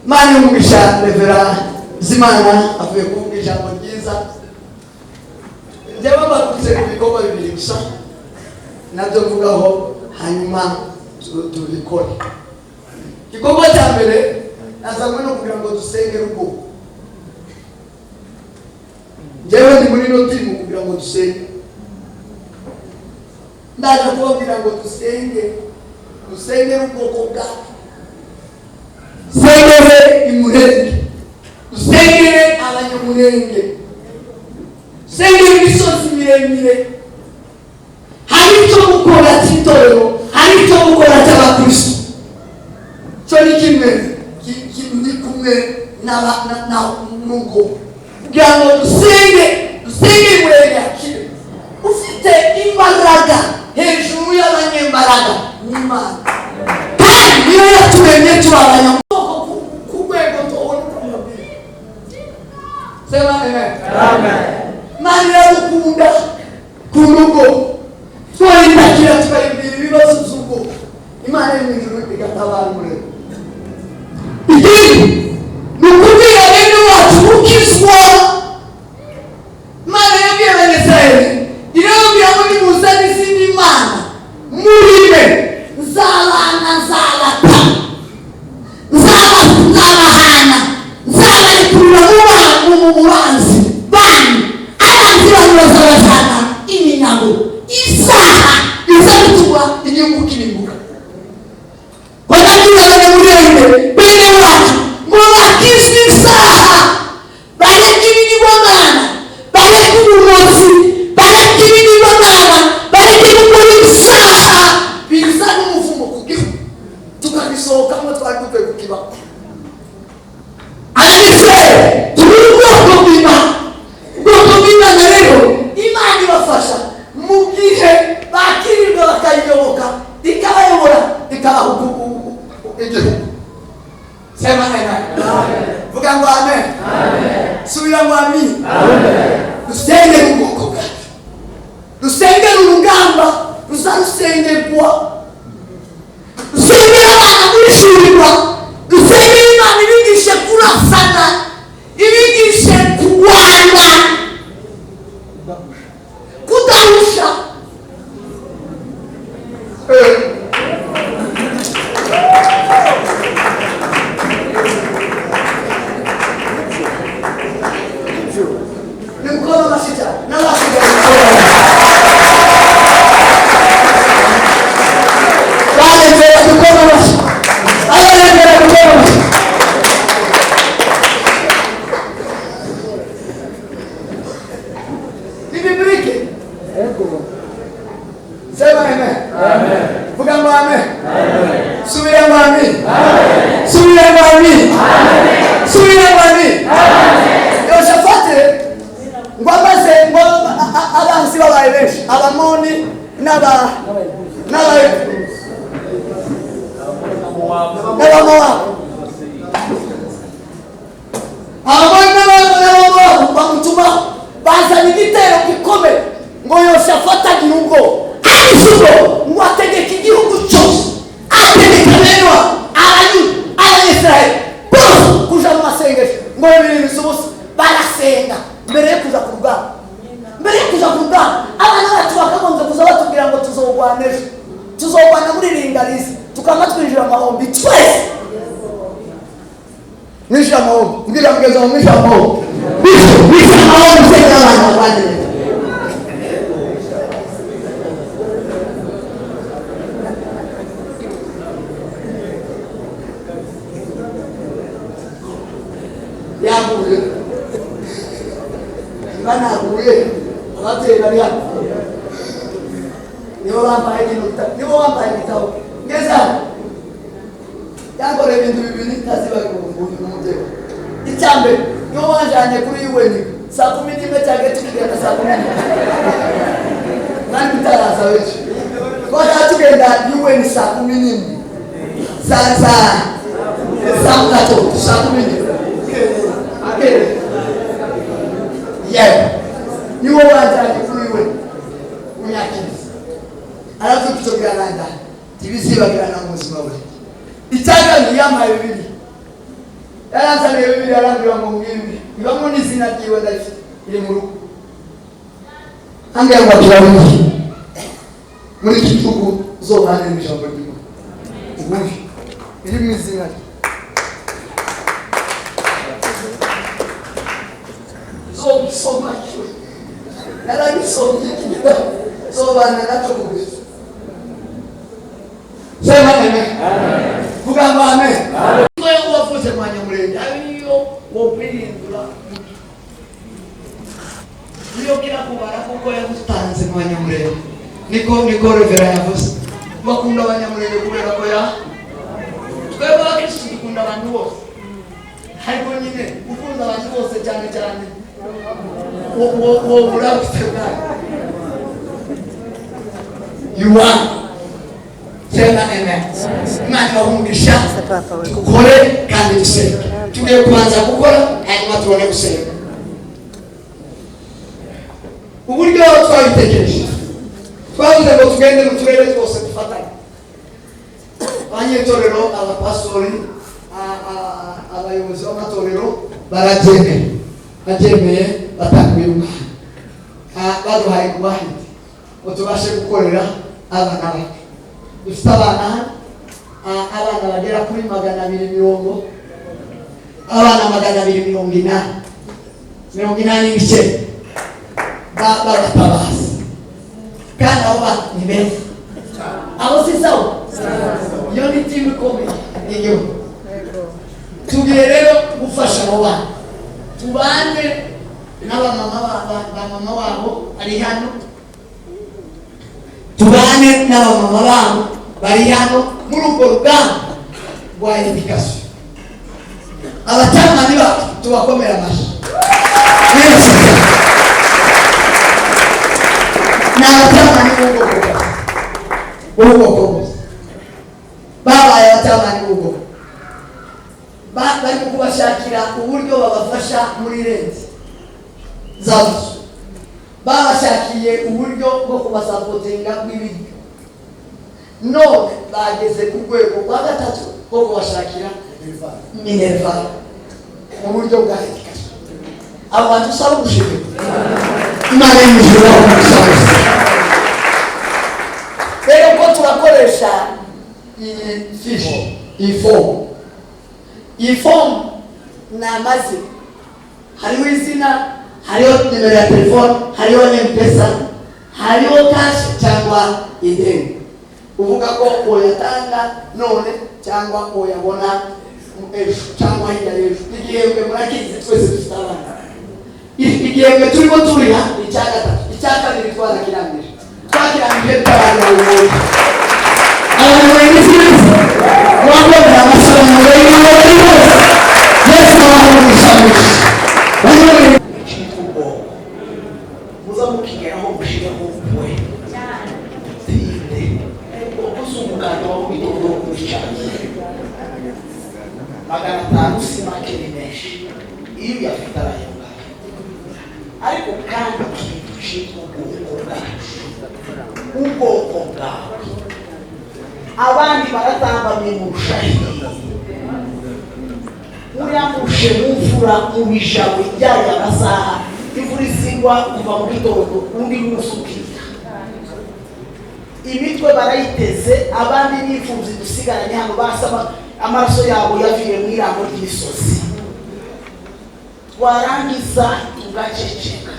mani umugisha Revera Zimana avuye kuvuga ijambo ryiza. Njyewe bakuze ku bikorwa bibiri gusa nabyo mvugaho hanyuma tubikore. Igikorwa cya mbere nazanywe no kugira ngo dusenge rugo. Njyewe ndi muri no timu kugira ngo dusenge. Ndaje kubabwira ngo dusenge ubwoko bwacu. Sengere imurenge, dusengere abanyamurenge, sengere imisozi miremire. Hari icyo gukora cy'itorero, hari icyo gukora cy'abakristo. Cyo ni kimwe ndi kumwe n'uko kugira ngo dusenge imurenge yakire. Ufite imbaraga hejuru y'abanyembaraga n'Imana. Kandi niyo yaturemye turabanya Mani yakukunda kurugo twayitakira tukayibwira ibibazo by'urugo. Imana y'ijuru igatabara muri ikindi nukubwira bene wacu ukizwa. Imana yabwiye Abanyisirayeli irababwira ngo nimuzane izindi mana muribe nzabana nzabata nzabahana nzabarekurira mu bubanzi bani abanzi banyu bazabajana iminyago isaha izabituma inyungu kirimbuka. Bakabwira abanyamurenge bene wacu ngo bakizwe isaha bareke ibigirwamana bareke uburozi bareke ibigirwamana bareke gukora isaha biza n'umuvumo ku gihugu tukabisohokamo twari dukwiye kukibaho. Ubwoko bw'Imana rero Imana ibafasha mu gihe bakirirwa bakayiyoboka ikabayobora ikabaha igihugu. Sema amen. Vuga ngo amen. Subira ngo amen. Dusenge ubwoko bwacu, dusenge urugamba ruzarusengerwa, dusenge abana bishirirwa, dusenge Imana ibigishe kurasana, ibigishe kurwana, kudarusha. Nimkono masita na masita wale mbele mkono masita wale mbele mkono masita. Sema amen. Amen. Vuga ngo amen. Amen. Subira ngo amen. Amen. Subira ngo amen. Amen. Subira ngo amen. Amen. Yoshafate ngo amaze ngo abansi babaye benshi abamoni bamutuma bazana igitero gikomeye ngo Yoshafate agira ubwo arisuko ngo ategeka igihugu cyose, ategeka bene Abanyisirayeli bose kuja mu masengesho ngo bibirize ubusa barasenga mbere yo kuja ku rugamba. Mbere yo kuja ku rugamba abana bacu bakagombye kuza batubwira ngo tuzogwana ejo, tuzogwana muri ringarizi tukaba twinjira amahombi twese. Nisha amahombi mbwira mugeza mu nisha amahombi nisha amahombi senya abana bane. Yabuye banabuye ababyeyi bari hano nibo bambaye igitabo ngeza yakoreye ibintu bibiri ntazibaga umubyeyi. Icyambere nibo bajanye kuri UN saa 11 cyangwa tugenda saa 10 nani bitaraza weje kwa tugenda UN saa 11 saa 10 yeah, you want to free unyakiriza alafu kitokea nanda tibisi bagana na muzima we itaka ni yama bibiri yarazaniye Bibiliya arambwira ngo ngimbi ibamo n'izina ryiwe ndafite iri mu rugo ambwira ngo turabizi muri iki gihugu zobane n'ijambo ry'Imana ubundi iri mu izina rye zobisoma cyo narabisomye zobana naco gusa sema amen vuga ngo amen ngoye uwavuze mwanya murenge ariyo wopirindura niyo kira kubara kuko yagutanze mwanya murenge niko revera yavuze bakunda abanyamurenge kubera ko ya twebwe abakristo dukunda abantu bose ariko nyine ukunda abantu bose cyane cyane wo urabufite bwawe you are sema amen imana bahungisha tukore kandi dusenge tugiye kubanza gukora hanyuma tubone gusenga uburyo twabitekereje twavuze ngo tugende mu turere twose dufatanye abanyetorero abapastori abayobozi b'amatorero babyemeye batanguye umwana baduhaye kubahita ngo tubashe gukorera abana bacu dufite abana bagera kuri 280 abana 280 babatabaza kandi abo bana ni beza abo si sawa iyo ni timu ikomeye y'igihugu tugiye rero gufasha abo bana tubane n'abamama wabo ari hano tubane n'abamama babo bari hano muri urwo rugamba rwa edikasiyo abatamani bacu tubakomera amashyi ni abatamani b'ubwoko bwose babaye abatamani b'ubwoko bari kubashakira uburyo babafasha muri renzi zabo babashakiye uburyo bwo kubasapotinga bw'ibiryo none bageze ku rwego rwa 3 bwo kubashakira minerval mu buryo bwa edikasiyo abo bantu usaba gushimira imana y'ijuru umusaza rero ko turakoresha iyi fishi iyi fomu ni amazina hariho izina hariho nimero ya telefone hariho M-Pesa hariho kashi cyangwa ideni uvuga ko uyatanga none cyangwa uyabona cyangwa hirya y'ejo igihembwe murakizi twese dufite abana igihembwe turimo turiha icya gatatu icya kabiri twarakirangije tutarangira ubundi abantu b'inzitizi wabona amasomo y'ibintu byose Yesu aramushamisha muza mukigeraho mushireho we tinde kuko umuganda wa kwitondo kucyane 500 simakiri menshi iyo yafitarayo ariko kandi ikintu cyitwa ubwoko bwawe abandi baratambamiye mu bushahidi uriyamushe mumfura mu bijawe byari amasaha imvura isigwa kuva mu gitondo undi munsi ukira imitwe barayiteze abandi nifuza dusigaranye hano basaba amaraso yabo yaviye mu irambo ry'imisozi twarangiza tugaceceka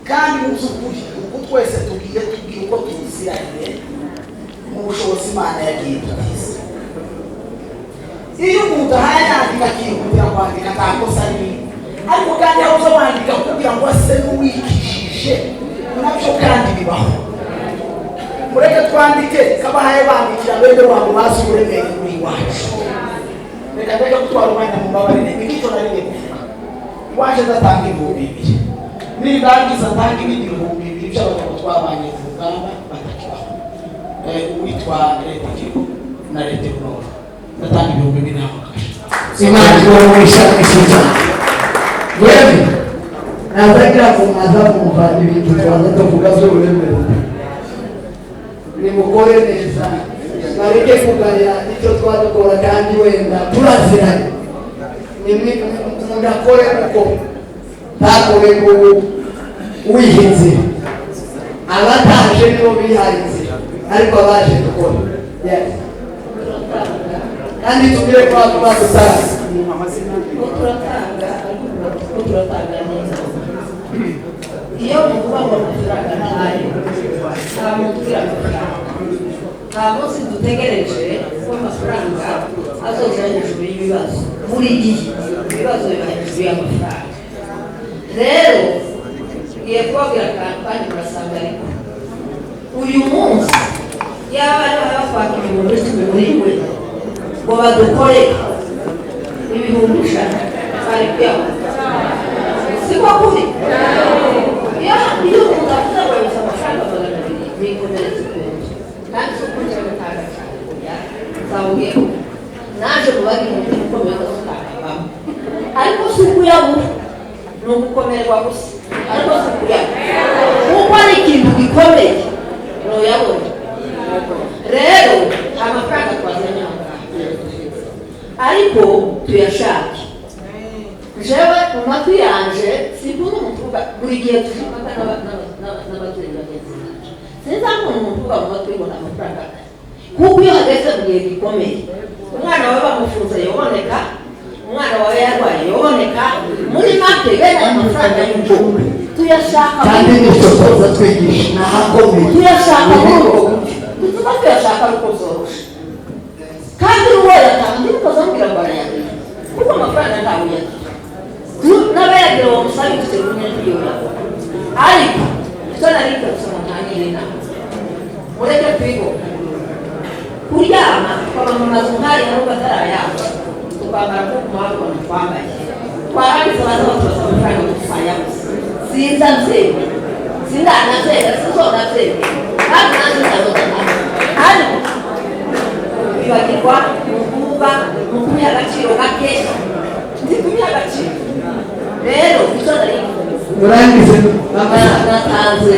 kandi mu by'ukuri uko twese tugiye uko tuziranye mu bushobozi Imana yagiye tugize iyo umuntu ahaye yandika akihutira kwandika nta kosa ririmo ariko kandi aho uza wandika kugira ngo ase n'uwikishije nabyo kandi bibaho mureke twandike kabahaye bandikira bende wabo bazi uburemere buri iwacu reka gutwara umwanya mu mbabarire n'icyo nari kuvuga iwaje ndatanga 2,000 nirangiza ntanga ibindi 2,000 by'abagabo twabanye ku rugamba batakibaho uwitwa leta kigo na leta y'Uburundi ndatanga 2,000 n'amakashi Imana ibamurisha n'ishyuza wewe nazagira kumaza kumva ibintu twaza tuvuga by'uburemere nimukore neza bareke kugaya icyo twadukora kandi wenda turaziranye umuntu akore uko ntakore ngo wihinze abataje nibo biharinze ariko abaje dukora kandi tubwire ko badutanga turatanga neza iyo muvuga ngo amafaranga ntayo nta muntu ugira amafaranga nta munsi dutegereje ko amafaranga azoza hejuru y'ibibazo buri gihe ibibazo biba hejuru y'amafaranga rero ngiye kubabwira akantu kandi murasanga ariko uyu munsi yaba ariho bakwaka ibihumbi icumi muri we ngo badukore ibihumbi ijana bari kuyabona siko kuri iyo umuntu avuze ngo yabise amafaranga magana abiri bikomeretse ukuntu kandi si ukunze gutanga cyane nzawubwiye naje mubaga ibintu bikomeye gutangabamo ariko si ukuyabura ni ugukomerwa gusa ariko si ukuyabura kuko ari ikintu gikomeye ntuyabona rero amafaranga twazanye ariko tuyashake jewe mu matwi yanje simbona umuntu uvuga buri gihe tuzimaka n'ababyeyi bagenzi bacu sinzakubona umuntu uvuga mu matwi ngo nta mafaranga kuko iyo hageze mu gihe gikomeye umwana wawe bamufunze yoboneka umwana wawe yarwaye yoboneka muri make bene ayo mafaranga y'umuntu tuyashaka kandi nicyo tuza twigisha nahakomeye tuyashaka dutuma tuyashaka ariko zoroshe kandi uwo yatanga ndi ukazambwira ngo arayagira kuko amafaranga ntawe uyagira n'abayagira uwo musabe ufite rumwe n'iyora ariko icyo nari gusoma ntangire inama mureke twigo kuryama twaba mu mazu nk'ari n'ubwo atarayamba tukambara ko ku muhanda ubona twambaye twarangiza baza batubaza amafaranga dusayabuze sinza nzego sindanazega sizonazega kandi nanjye ndabona ariko bibagirwa mu kuvuga mu kubiha agaciro gake ndi kubiha agaciro rero icyo nari urangize natanze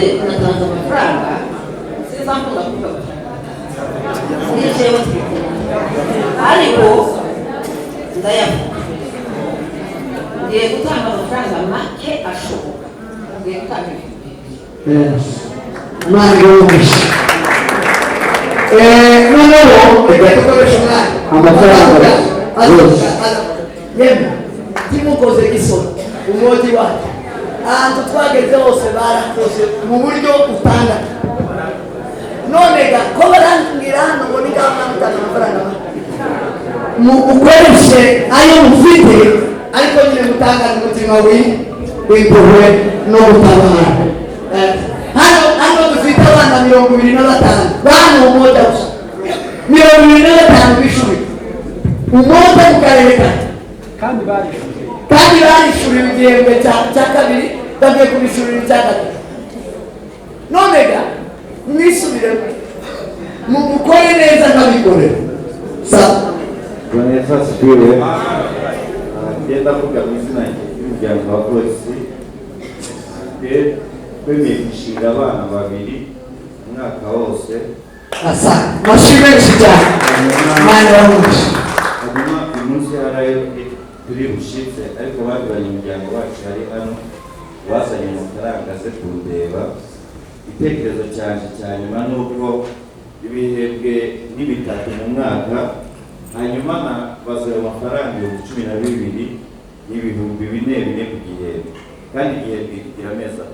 amafaranga sinza nkunda kuvuga niyo jewe ariko ndayavuga ngiye gutanga amafaranga make ashoboka ngiye gutanga Imana yoroheje noneho reka dukoreshe umwanya amafaranga yose yemwe timukoze gisoro umwogi wacu ahantu twageze hose barakoze mu buryo utandatu none ga ko barambwira hano ngo ni gahunda mutanga amafaranga ukoreshe ayo mufite ariko nyine mutangana umutima w'impuhwe no gutabara hano dufite abana 25 bana umoja gusa 25 b'ishuri umoja mu karere kandi barishuriwe igihembwe cya kabiri bagiye kubishurira icya gatatu none ga mwisubiremo mukore neza nkabikorera Vanessa Spiwe agenda avuga mu izina ry'umuryango wa polisi twemeye gushinga abana babiri umwaka wose mashimenshi cyane Imana yoroheje hanyuma uyu munsi harayo turi bushitse ariko bagiranye umuryango wacu hari hano bazanye amafaranga aze kundeba igitekerezo cyanje cya nyuma ni uko ibihembwe n'ibitatu mu mwaka hanyuma bazayo amafaranga 12,000 n'ibihumbi 4 ku gihembwe kandi igihembwe kigira amezi 3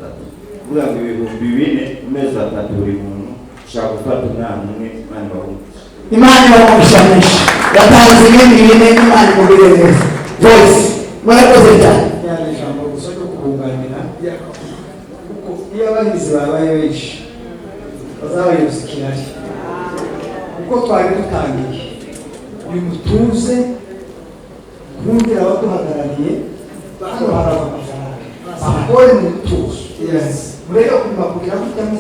kuvuga ngo 4,000 mu mezi 3 buri muntu ushaka gufata umwana umwe Imana barumva Imana yoroheje yatanze ibindi bintu Imana imubire neza Joyce murakoze cyane yani ijambo gusa ryo kubunganira kuko iyo abahizi babaye benshi bazabayoboza ikirari kuko twari dutangiye bimutuze kumvira abaduhagarariye hano hari amafaranga bakore mu tuzo murebe kubibakurira kujyamo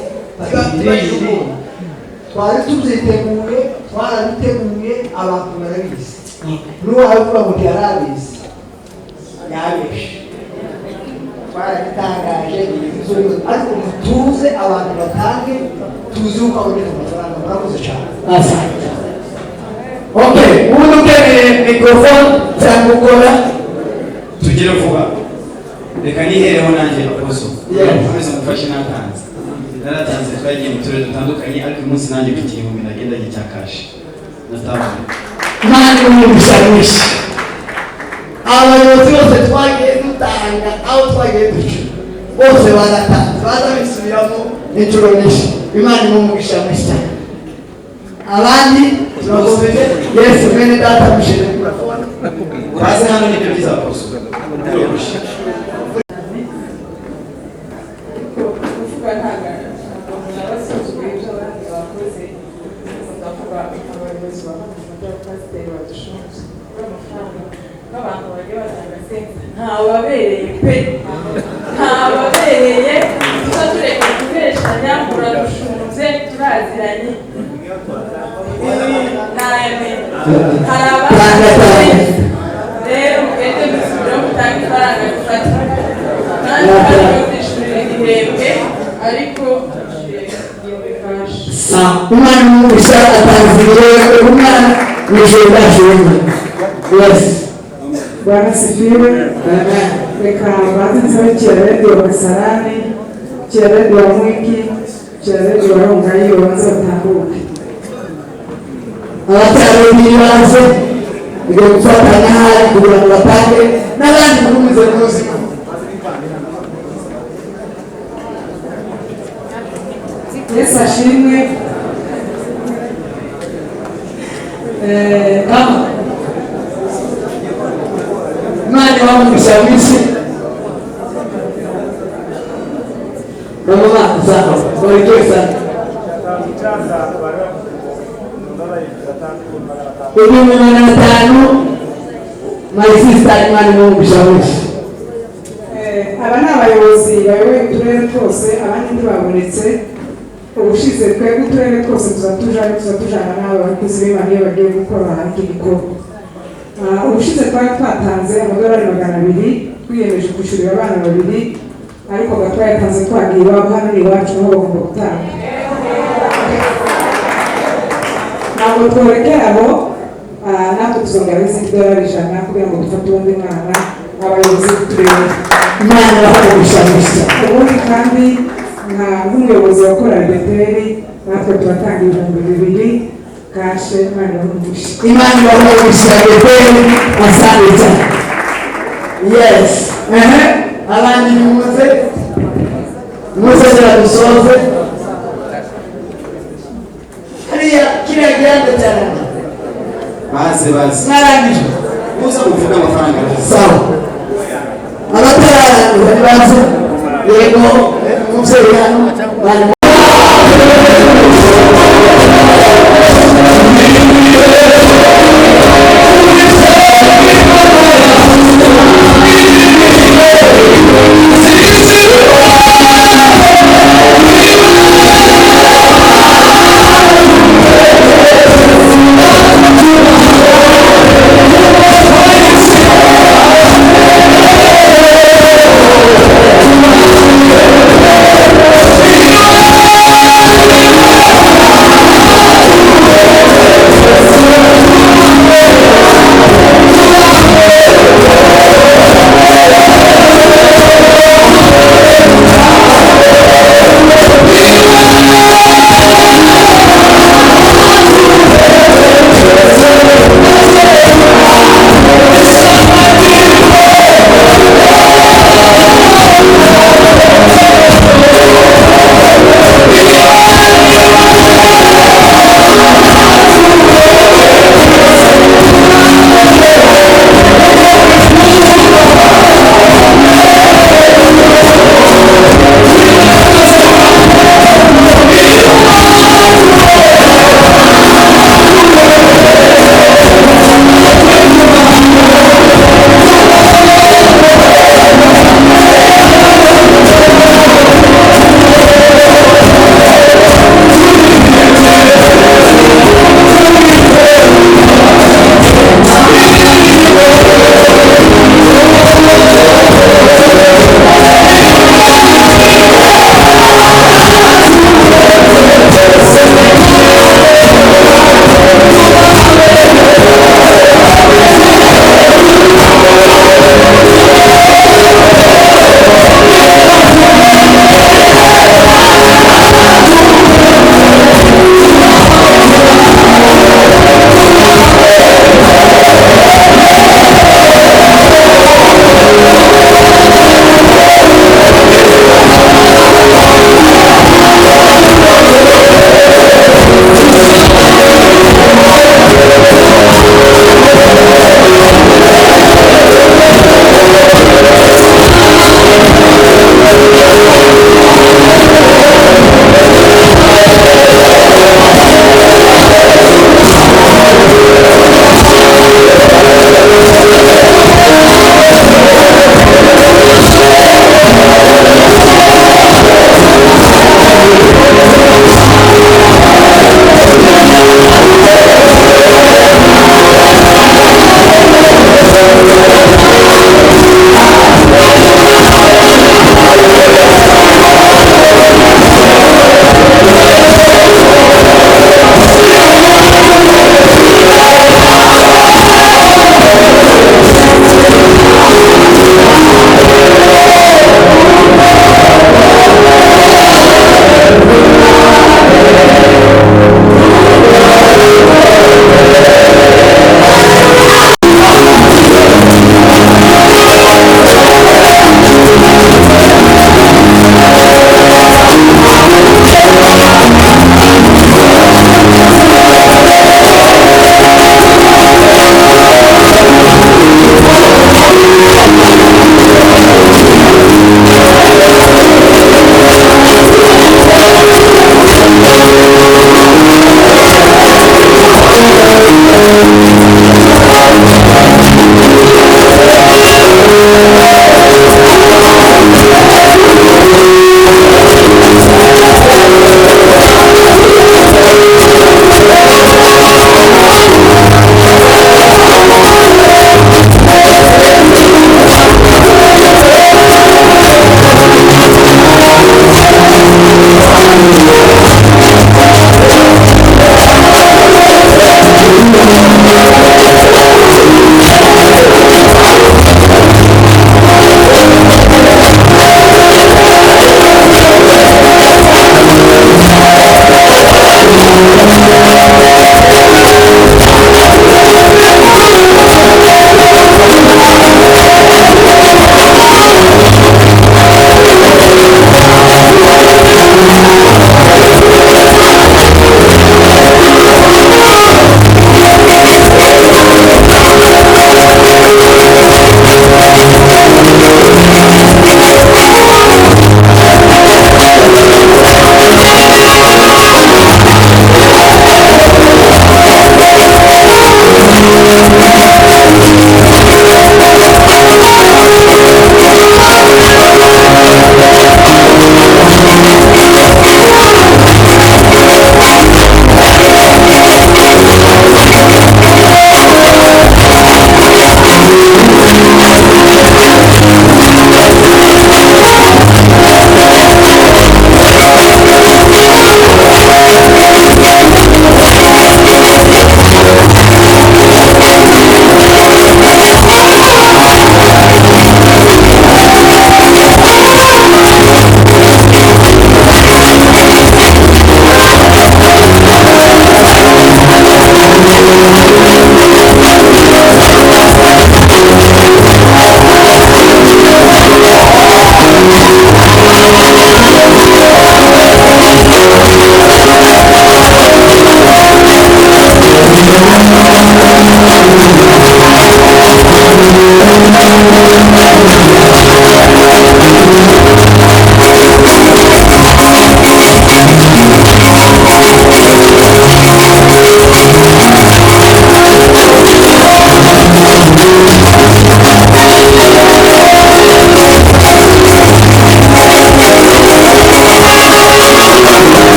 twari tubyiteguye twarabiteguye abantu barabizi n'uwavuga ngo ntiyarabizi yabeshe twarabitangaje ariko mutuze abantu batange tuzi uko aboneka amafaranga murakoze cyane Okay, ubu dukeneye mikrofone cyangwa gukora tugire vuba reka nihereho nanjye aposo komeza mufashe natanze naratanze twagiye mu turere dutandukanye ariko uyu munsi nanjye mfite igihumbi nagendanye cya kashi natabona mani umugisha abayobozi bose twagiye dutanga aho twagiye duca bose baratanze baza bisubiramo inshuro nyinshi imana imumugisha mwinshi cyane abandi turagomeje yesu mwene data mushere kurafona baze hano nibyo byiza aposo ntawabereye pe ntawabereye tuba tureka kubeshanya muradushunze turaziranye nawe hari abandi rero mugende dusubira mutanga ifaranga dufata kandi baradishurira igihembwe ariko umwana umugisha atanziriye umwana wijoro bwashimwe yes Bwana sifiwe. Reka baze nsabe Kiyaredio Kasarani, Kiyaredio wa Mwiki, Kiyaredio wa Rongai babanze batambuke. abatarabiri baze ibyo gufatanya hari kugira ngo batange n'abandi gukomeza n'ubuzima Yesu ashimwe. kama imana ibamugisha mwinshi mama sana barikiwe sana ibihumbi 500 my sister imana ibamugisha mwinshi Aba ni abayobozi bayoboye uturere twose abandi ntibabonetse ubushize twebwe uturere twose tuzatujana n'abakozi b'Imana iyo bagiye gukora iki gikorwa ubushize twari twatanze amadolari 200 twiyemeje kwishyurira abana 2 ariko gatwa yatanze twagiye iwabo hano iwacu niho bagomba gutanga ntabwo tworekera aho natwe tuzongera izindi dolari 100 kugira ngo dufate uwundi mwana abayobozi b'uturere imana ibamugisha mwinshi ubundi kandi nk'umuyobozi wa korali Beteli natwe turatanga 2,000 kashe imana ibamugisha imana ibamugisha Beteli asante cyane yes abandi muze dusoze hariya kiriya gihande cyane baze mwarangije muza muvuga amafaranga sawa abatararangiza baze yego umubyeyi hano bari Thank you.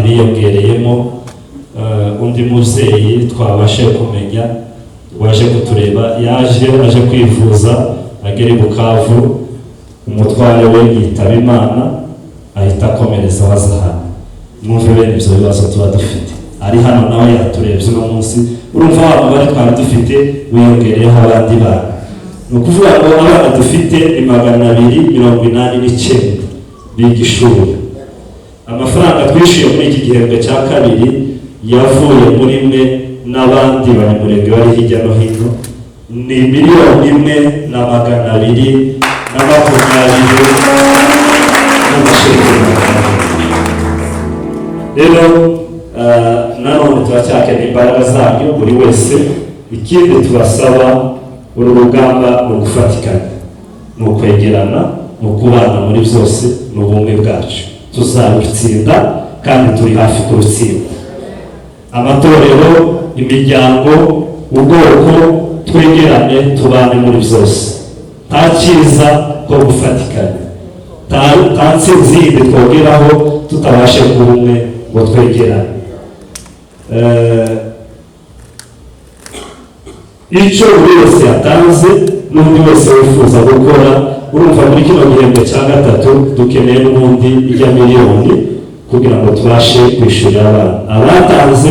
hiyongereyemo undi mubyeyi twabashe kumenya waje kutureba yaje aje kwivuza agera i Bukavu umutware we yitaba Imana ahita akomereza wazahana mwumve bene ibyo bibazo tuba dufite ari hano nawe yaturebye uno munsi urumva abantu bari twari dufite wiyongereyeho abandi bana ni ukuvuga ngo abana dufite ni 289 biga ishuri amafaranga twishyuye muri iki gihembwe cya kabiri yavuye muri mwe n'abandi banyamurenge bari hirya no hino ni 1,220,000 rero nanone turacyakeneye imbaraga zanyu buri wese ikindi tubasaba uru rugamba ni ugufatikanya ni ukwegerana ni ukubana muri byose ni ubumwe bwacu tuzabitsinda kandi turi hafi kurutsinda amatorero imiryango ubwoko twegerane tubane muri byose nta cyiza ko gufatikanya nta nsinzi yindi twogeraho tutabashe kuba umwe ngo twegerane icyo buri wese yatanze n'undi wese wifuza gukora. Urumva muri kino gihembwe cya gatatu dukeneye n'ubundi ijya miliyoni kugira ngo tubashe kwishyurira abana. Abatanze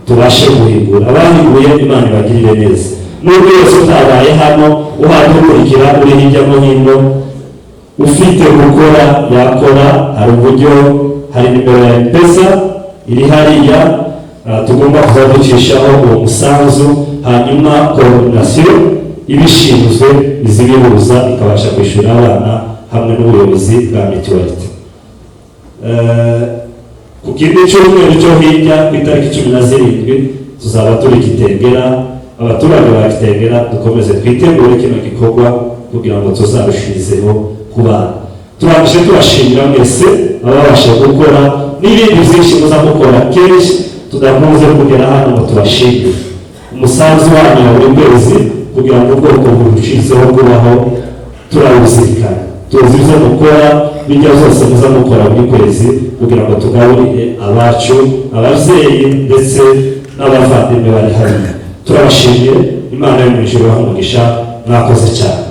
tubashe guhigura, abahiguye Imana ibagirire neza. N'ubwo wese utabaye hano uhadukurikira uri hirya no hino ufite gukora yakora, hari uburyo, hari nimero ya M-Pesa iri hariya tugomba kuba ducishaho uwo musanzu, hanyuma coordination ibishinzwe izibihuza ikabasha kwishyura abana hamwe n'ubuyobozi bwa mituwalite. Ku kindi cyumweru cyo hirya ku itariki 17 tuzaba turi Kitengera. Abaturage ba Kitengera dukomeze twitegure kino gikorwa kugira ngo tuzarushirizeho ku bana. Turabashe tubashimira mwese ababasha gukora n'ibindi byinshi muza gukora kenshi tudakunze kugera hano ngo tubashimire. Umusanzu wanyu wa buri kwezi kugira ngo ubwoko burushizeho kubaho turawuzirikana. Tuzi ibyo mukora bijya zose muza mukora buri kwezi kugira ngo tugaburire abacu, ababyeyi ndetse n'abavandimwe bari hariya. Turabashimiye, Imana yo mu ijuru ibahe umugisha, mwakoze cyane.